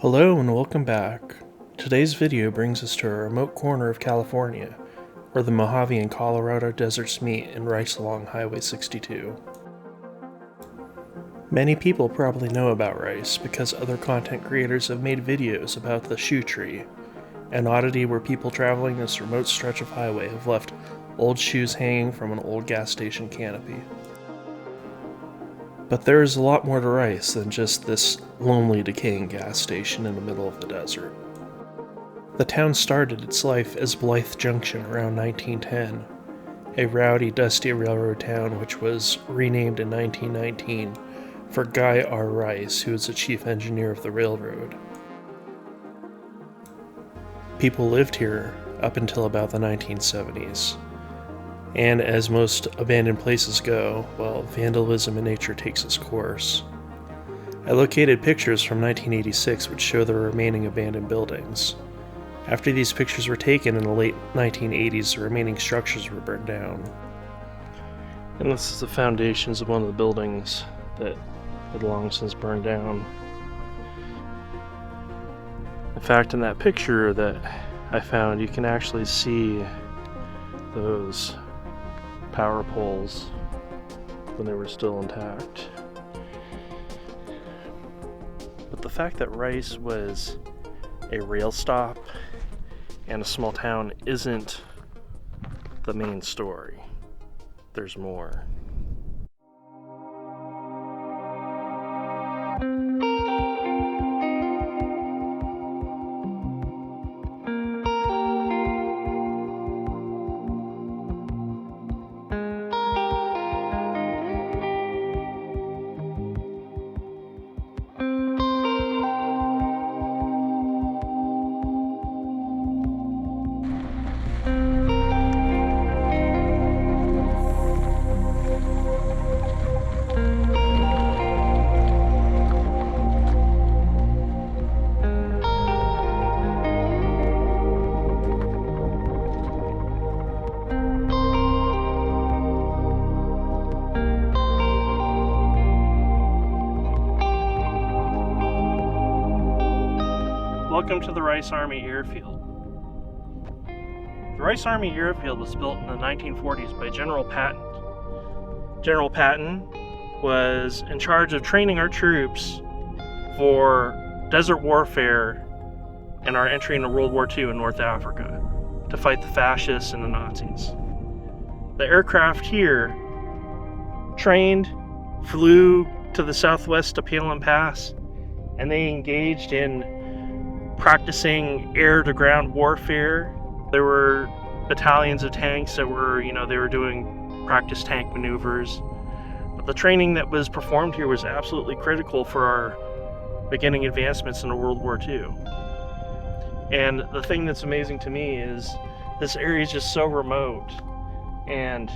Hello and welcome back. Today's video brings us to a remote corner of California, where the Mojave and Colorado deserts meet and race along Highway 62. Many people probably know about Rice because other content creators have made videos about the shoe tree, an oddity where people traveling this remote stretch of highway have left old shoes hanging from an old gas station canopy. But there is a lot more to Rice than just this lonely, decaying gas station in the middle of the desert. The town started its life as Blythe Junction around 1910, a rowdy, dusty railroad town which was renamed in 1919 for Guy R. Rice, who was the chief engineer of the railroad. People lived here up until about the 1970s. And as most abandoned places go, well, vandalism in nature takes its course. I located pictures from 1986 which show the remaining abandoned buildings. After these pictures were taken in the late 1980s, the remaining structures were burned down. And this is the foundations of one of the buildings that had long since burned down. In fact, in that picture that I found, you can actually see those power poles when they were still intact. But the fact that Rice was a rail stop and a small town isn't the main story. There's more. Welcome to the Rice Army Airfield. The Rice Army Airfield was built in the 1940s by General Patton. General Patton was in charge of training our troops for desert warfare and our entry into World War II in North Africa to fight the fascists and the Nazis. The aircraft here trained, flew to the southwest to Palin Pass, and they engaged in practicing air-to-ground warfare. There were battalions of tanks that were, they were doing practice tank maneuvers. But the training that was performed here was absolutely critical for our beginning advancements into World War II. And the thing that's amazing to me is this area is just so remote, and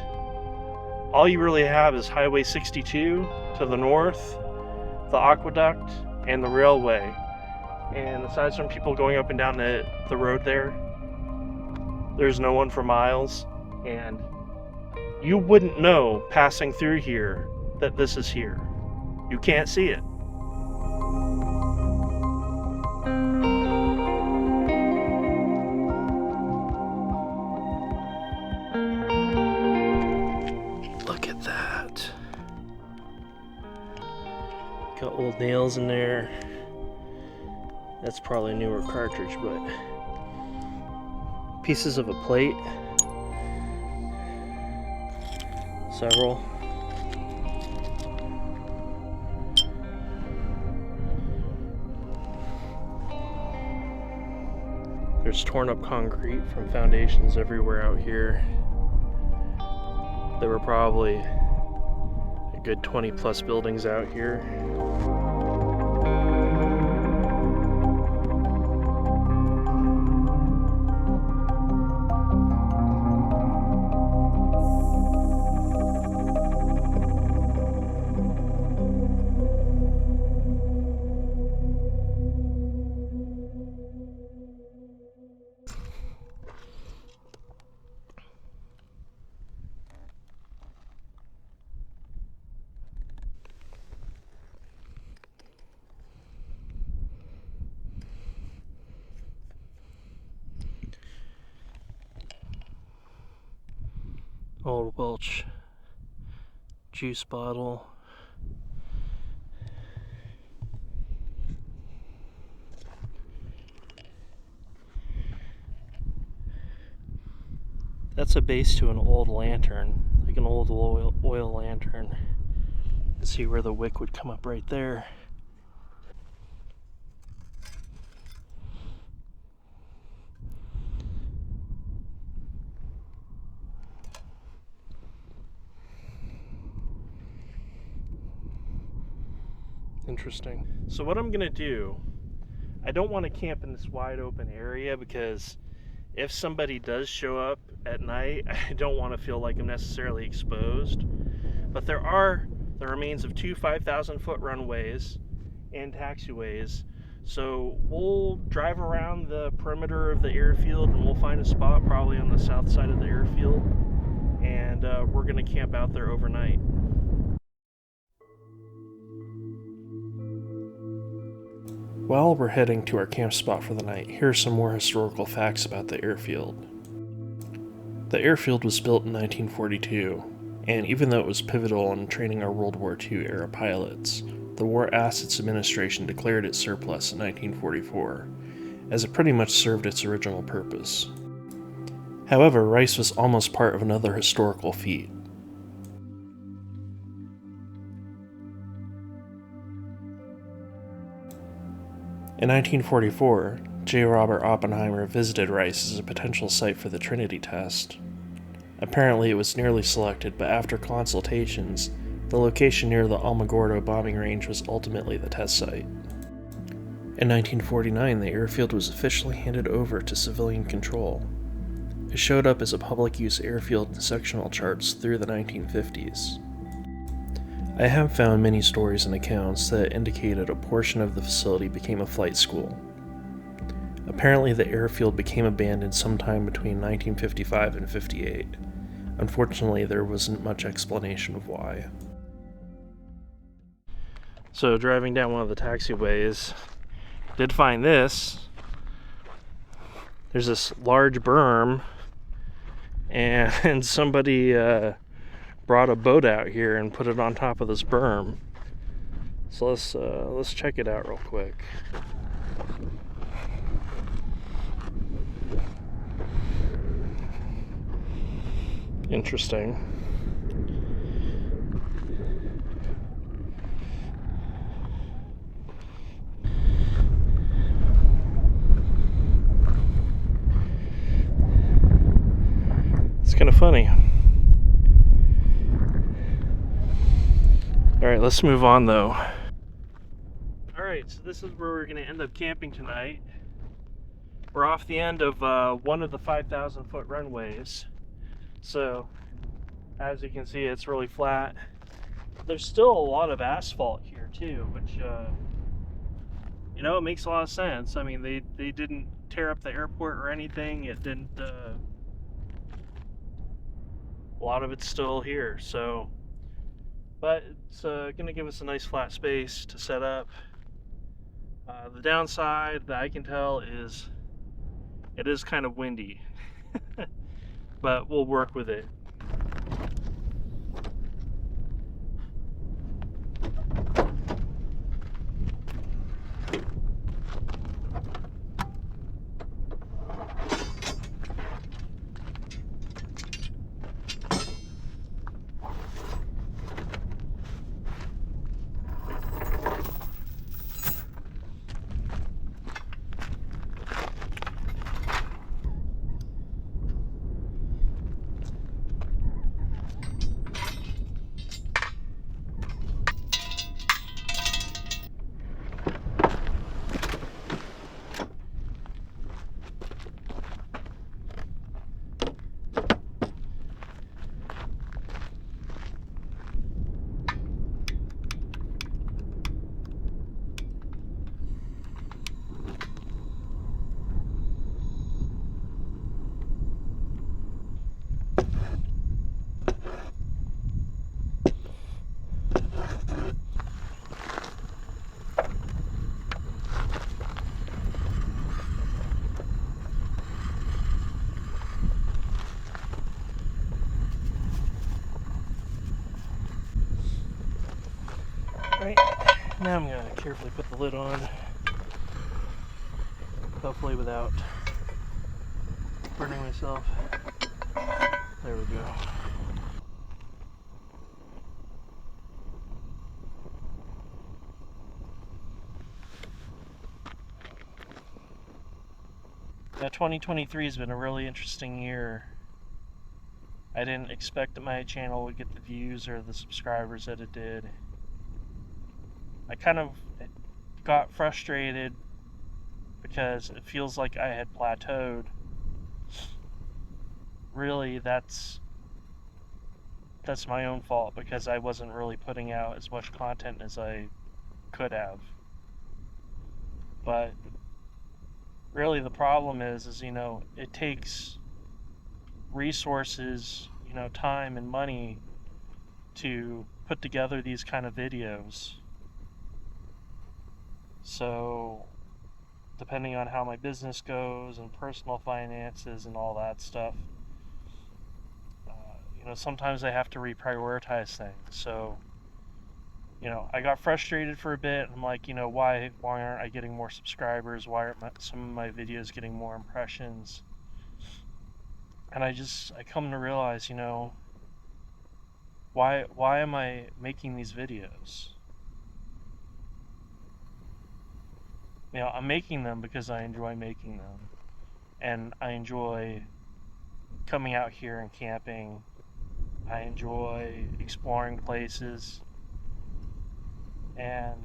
all you really have is Highway 62 to the north, the aqueduct, and the railway. And aside from people going up and down the road there's no one for miles, and you wouldn't know passing through here that this is here. You can't see it. Look at that. Got old nails in there. That's probably a newer cartridge, but pieces of a plate, several. There's torn up concrete from foundations everywhere out here. There were probably a good 20 plus buildings out here. Welch juice bottle. That's a base to an old lantern, like an old oil lantern. See where the wick would come up right there. Interesting. So what I'm gonna do, I don't want to camp in this wide open area because if somebody does show up at night, I don't want to feel like I'm necessarily exposed. But there are the remains of two 5,000 foot runways and taxiways. So we'll drive around the perimeter of the airfield and we'll find a spot probably on the south side of the airfield, and we're gonna camp out there overnight. While we're heading to our camp spot for the night, here are some more historical facts about the airfield. The airfield was built in 1942, and even though it was pivotal in training our World War II era pilots, the War Assets Administration declared it surplus in 1944, as it pretty much served its original purpose. However, Rice was almost part of another historical feat. In 1944, J. Robert Oppenheimer visited Rice as a potential site for the Trinity test. Apparently it was nearly selected, but after consultations, the location near the Alamogordo bombing range was ultimately the test site. In 1949, the airfield was officially handed over to civilian control. It showed up as a public-use airfield in sectional charts through the 1950s. I have found many stories and accounts that indicated a portion of the facility became a flight school. Apparently the airfield became abandoned sometime between 1955 and 58. Unfortunately, there wasn't much explanation of why. So driving down one of the taxiways, did find this. There's this large berm, and somebody brought a boat out here and put it on top of this berm. So let's check it out real quick. Interesting. It's kind of funny. Alright, let's move on though. Alright, so this is where we're going to end up camping tonight. We're off the end of one of the 5,000 foot runways. So, as you can see, it's really flat. There's still a lot of asphalt here too, which, you know, it makes a lot of sense. I mean, they didn't tear up the airport or anything. It didn't, a lot of it's still here, so. But it's going to give us a nice flat space to set up. The downside that I can tell is it is kind of windy, but we'll work with it. Alright, now I'm going to carefully put the lid on, hopefully without burning myself. There we go. Now 2023 has been a really interesting year. I didn't expect that my channel would get the views or the subscribers that it did. I kind of got frustrated because it feels like I had plateaued. Really, that's my own fault because I wasn't really putting out as much content as I could have. But really the problem is you know, it takes resources, you know, time and money to put together these kind of videos. So depending on how my business goes and personal finances and all that stuff, you know, sometimes I have to reprioritize things. So, you know, I got frustrated for a bit. I'm like, you know, why aren't I getting more subscribers? Why aren't some of my videos getting more impressions? And I come to realize, you know, why am I making these videos? You know, I'm making them because I enjoy making them. And I enjoy coming out here and camping. I enjoy exploring places. And,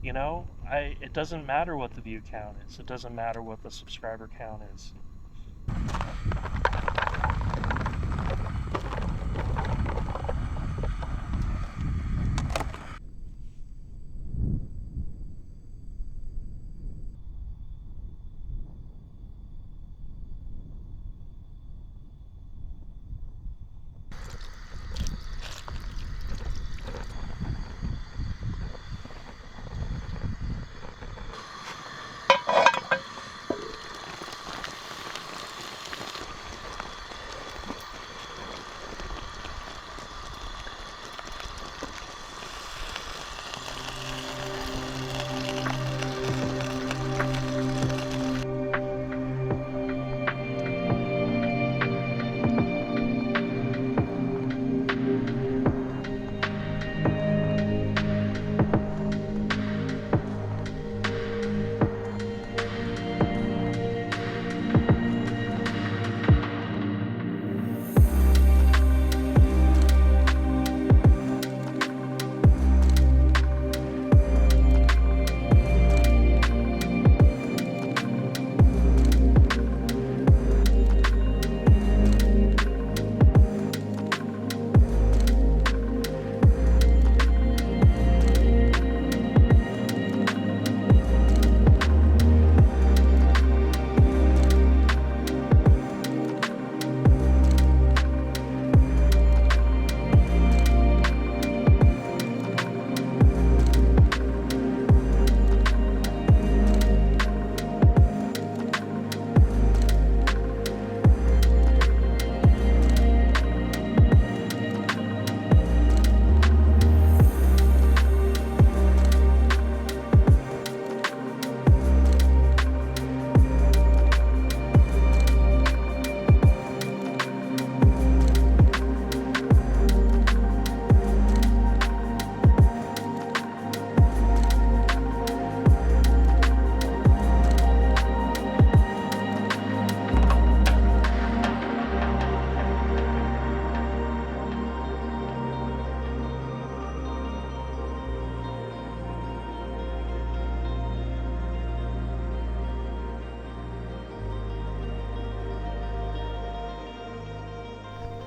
you know, it doesn't matter what the view count is. It doesn't matter what the subscriber count is.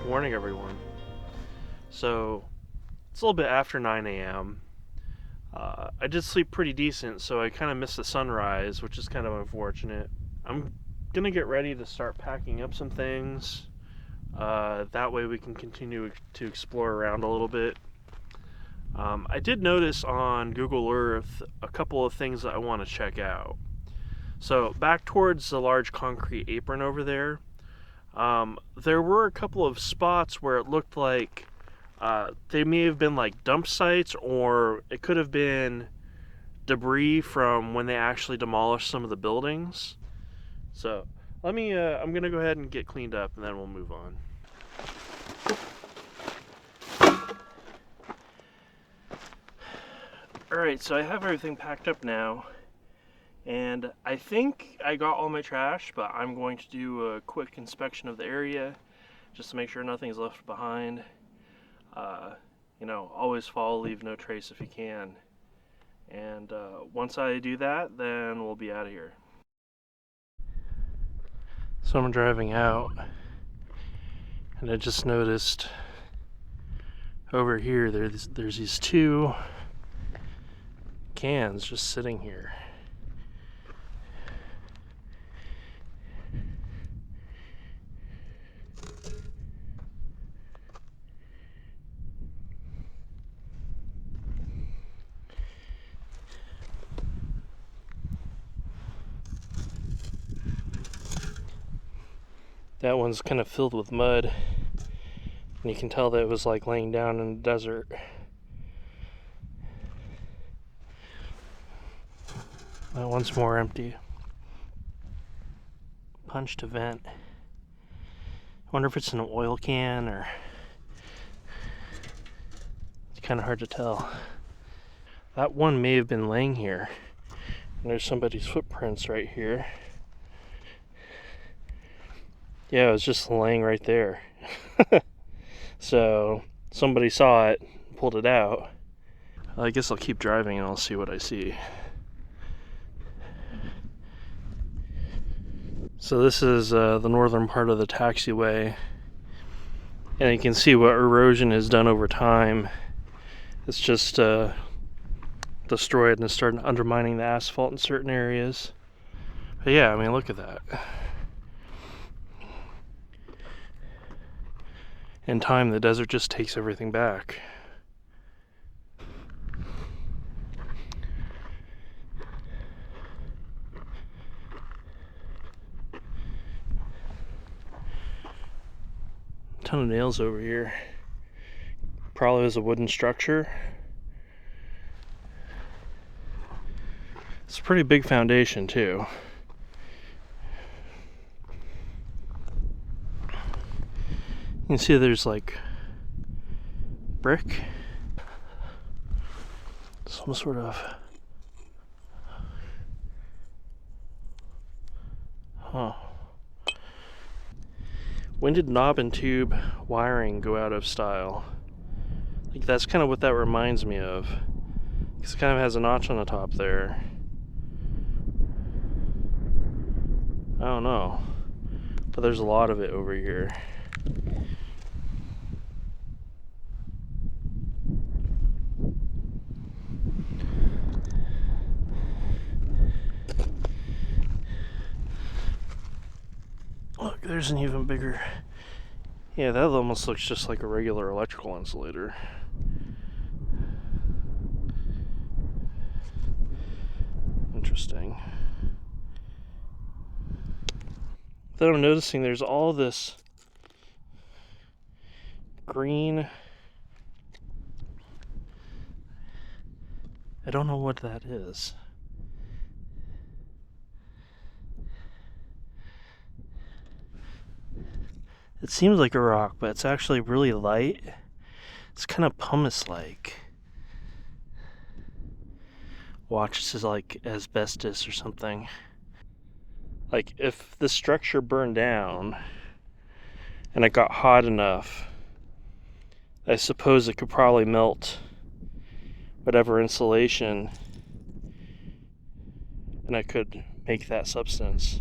Morning, everyone. So it's a little bit after 9 a.m. I did sleep pretty decent, so I kind of missed the sunrise, which is kind of unfortunate. I'm gonna get ready to start packing up some things. That way we can continue to explore around a little bit. I did notice on Google Earth a couple of things that I want to check out. So back towards the large concrete apron over there, there were a couple of spots where it looked like They may have been like dump sites, or it could have been debris from when they actually demolished some of the buildings. So I'm gonna go ahead and get cleaned up, and then we'll move on. Alright, so I have everything packed up now, and I think I got all my trash, but I'm going to do a quick inspection of the area just to make sure nothing's left behind. Always follow, leave no trace if you can. And once I do that, then we'll be out of here. So I'm driving out, and I just noticed over here there's these two cans just sitting here. That one's kind of filled with mud, and you can tell that it was like laying down in the desert. That one's more empty. Punch to vent. I wonder if it's an oil can, or it's kind of hard to tell. That one may have been laying here, and there's somebody's footprints right here. Yeah, it was just laying right there. So somebody saw it, pulled it out. I guess I'll keep driving and I'll see what I see. So this is the northern part of the taxiway, and you can see what erosion has done over time. It's just destroyed and started undermining the asphalt in certain areas. But yeah, I mean, look at that. In time, the desert just takes everything back. Ton of nails over here. Probably was a wooden structure. It's a pretty big foundation too. You can see there's like brick, some sort of when did knob and tube wiring go out of style? Like, that's kind of what that reminds me of, because it kind of has a notch on the top there. I don't know, but there's a lot of it over here. Look, there's an even bigger... Yeah, that almost looks just like a regular electrical insulator. Interesting. Then I'm noticing there's all this green... I don't know what that is. It seems like a rock, but it's actually really light. It's kind of pumice-like. Watch, this is like asbestos or something. Like, if the structure burned down and it got hot enough, I suppose it could probably melt whatever insulation, and I could make that substance,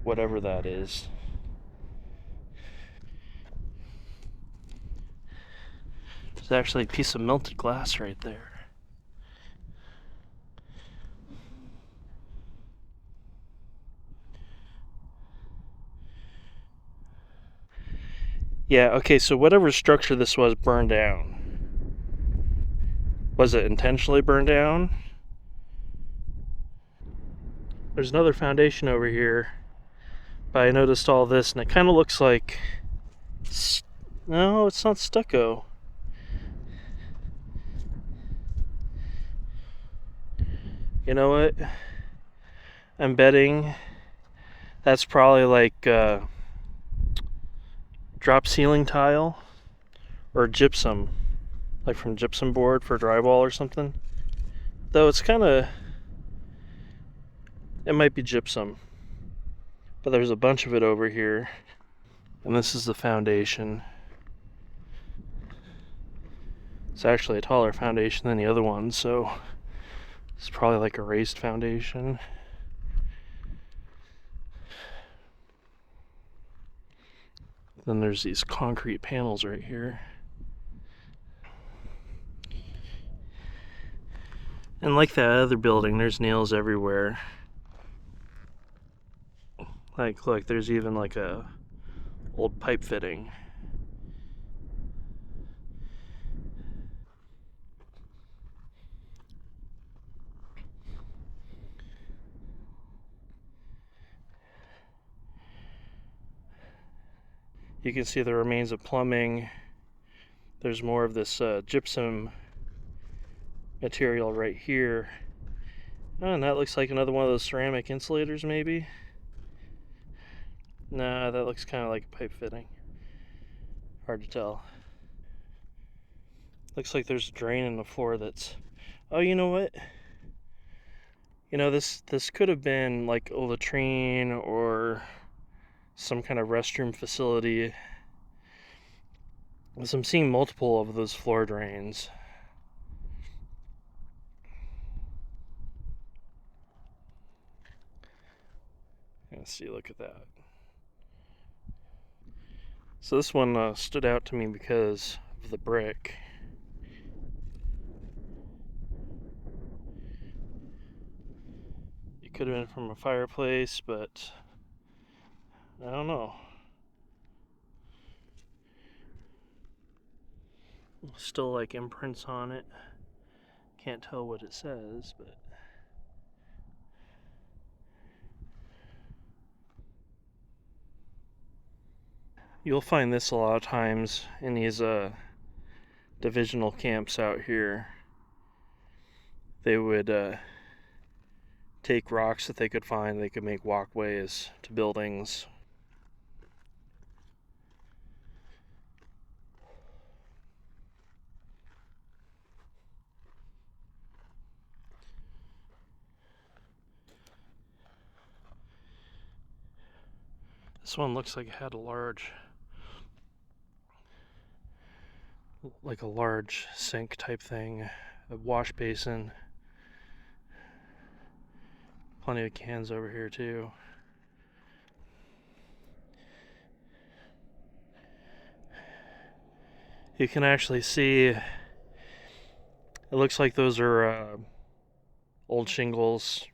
whatever that is. There's actually a piece of melted glass right there. Yeah, okay, so whatever structure this was burned down. Was it intentionally burned down? There's another foundation over here, but I noticed all this, and it kind of looks like... No, it's not stucco. You know what? I'm betting that's probably like drop ceiling tile or gypsum, like from gypsum board for drywall or something. Though it's kind of, it might be gypsum, but there's a bunch of it over here. And this is the foundation. It's actually a taller foundation than the other one, so it's probably like a raised foundation. Then there's these concrete panels right here. And like that other building, there's nails everywhere. Like, look, there's even like a old pipe fitting. You can see the remains of plumbing. There's more of this gypsum material right here. Oh, and that looks like another one of those ceramic insulators, maybe? Nah, that looks kind of like a pipe fitting. Hard to tell. Looks like there's a drain in the floor that's... Oh, you know what? You know, this could have been like a latrine or some kind of restroom facility. Because I'm seeing multiple of those floor drains. Let's see, look at that. So this one stood out to me because of the brick. It could have been from a fireplace, but I don't know. Still like imprints on it. Can't tell what it says, but you'll find this a lot of times in these divisional camps out here. They would take rocks that they could find. They could make walkways to buildings. This one looks like it had a large sink type thing, a wash basin. Plenty of cans over here too. You can actually see, it looks like those are old shingles.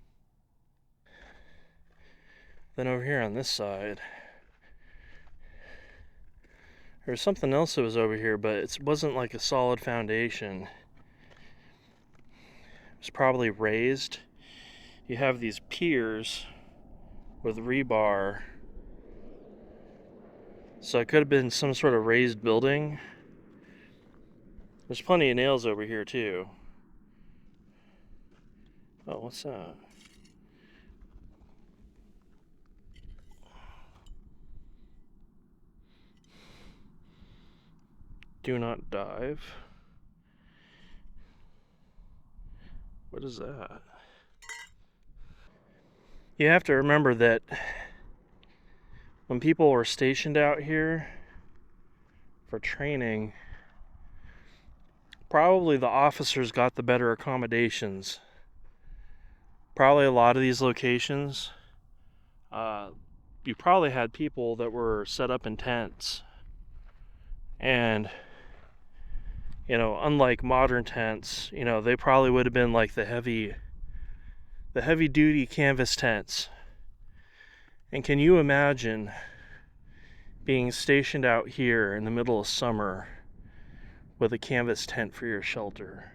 Then over here on this side, there's something else that was over here, but it wasn't like a solid foundation. It was probably raised. You have these piers with rebar, so it could have been some sort of raised building. There's plenty of nails over here too. Oh, what's that? Do not dive. What is that? You have to remember that when people were stationed out here for training, probably the officers got the better accommodations. Probably a lot of these locations, you probably had people that were set up in tents. And, unlike modern tents, they probably would have been like the heavy duty canvas tents. And can you imagine being stationed out here in the middle of summer with a canvas tent for your shelter?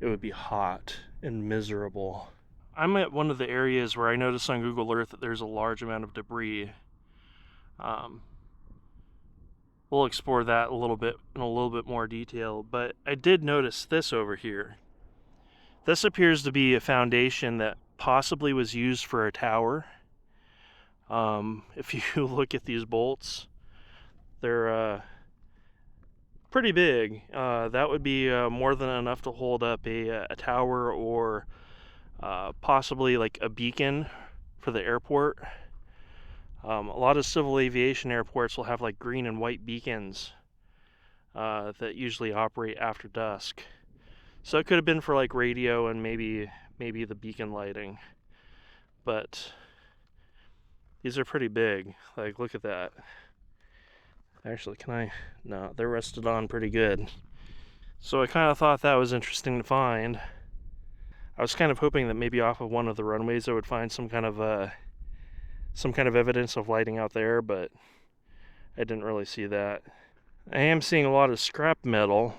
It would be hot and miserable. I'm at one of the areas where I noticed on Google Earth that there's a large amount of debris. We'll explore that a little bit in a little bit more detail, but I did notice this over here. This appears to be a foundation that possibly was used for a tower. If you look at these bolts, they're pretty big. That would be more than enough to hold up a tower, or possibly like a beacon for the airport. A lot of civil aviation airports will have like green and white beacons that usually operate after dusk. So it could have been for like radio and maybe the beacon lighting. But these are pretty big. Like, look at that. Actually, can I? No, they're rested on pretty good. So I kind of thought that was interesting to find. I was kind of hoping that maybe off of one of the runways I would find some kind of evidence of lighting out there, but I didn't really see that. I am seeing a lot of scrap metal,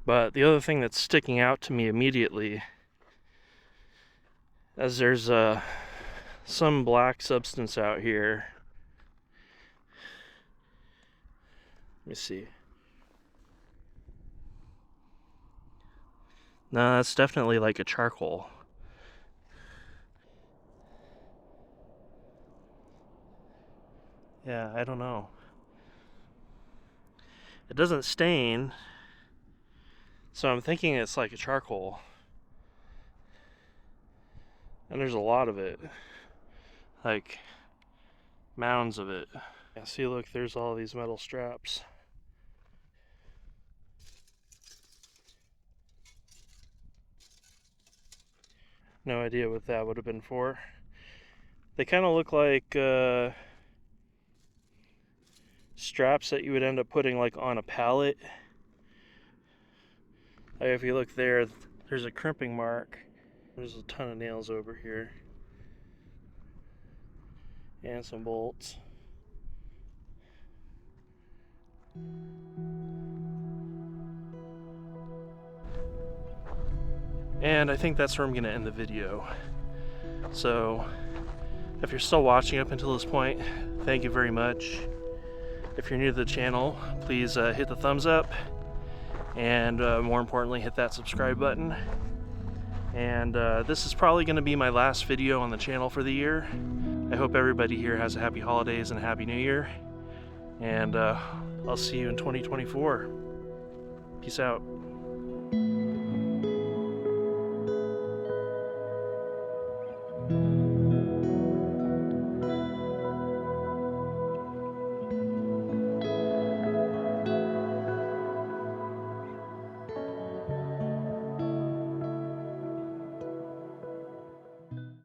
but the other thing that's sticking out to me immediately is there's some black substance out here. Let me see. No, that's definitely like a charcoal. Yeah, I don't know. It doesn't stain, so I'm thinking it's like a charcoal. And there's a lot of it. Like, mounds of it. Yeah, see, look, there's all these metal straps. No idea what that would have been for. They kind of look like straps that you would end up putting like on a pallet. Like, if you look there, there's a crimping mark. There's a ton of nails over here. And some bolts. And I think that's where I'm going to end the video. So, if you're still watching up until this point, thank you very much. If you're new to the channel, please hit the thumbs up, and more importantly, hit that subscribe button. And this is probably going to be my last video on the channel for the year. I hope everybody here has a happy holidays and a happy new year. And I'll see you in 2024. Peace out.